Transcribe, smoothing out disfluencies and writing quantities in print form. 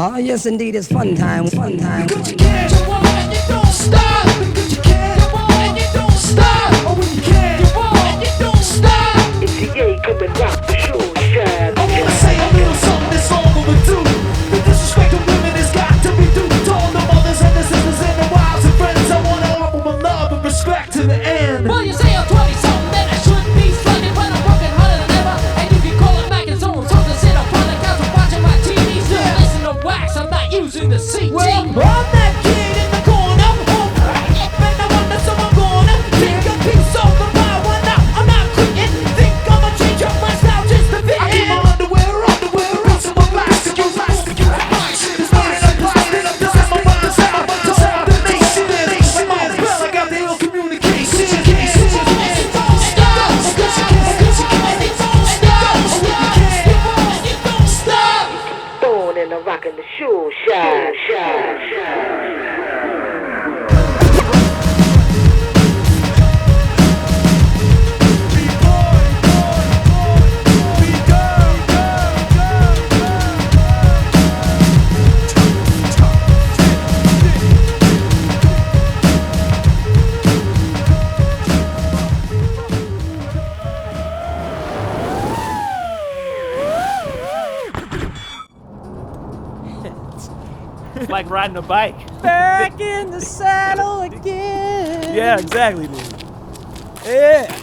Oh, yes, indeed, it's fun time, fun time. Because you can, you won't, and you don't stop. Because you can, you won't, and you don't stop. Oh, when you can, you won't, and you don't stop. It's the A coming rock the show shine. I wanna say a little something that's all overdue. The disrespect of women has got to be due to all the mothers and the sisters and the wives and friends. I wanna offer my love and respect to the end. Well, you say I'm 20-something, then I should be slugging, but I'm broken harder than ever. And if you call it back and so to sit up on the couch and watching my TV, still listen to wax. I'm not using the CG. Well, I'm that kid in the corner, and I wonder so I'm gonna take a piece of the power now. I'm not quitting. Think I'ma change up my style just to fit in. I keep my underwear, piece of my plastic, use plastic, use plastic. It's not in a plastic, I'm done. My mind's out, to sound the nation. I'm on the bell, I got the ill communication. Throwing and I'm rocking the show shine, shine, shine. It's like riding a bike. Back in the saddle again. Yeah, exactly, dude. Yeah.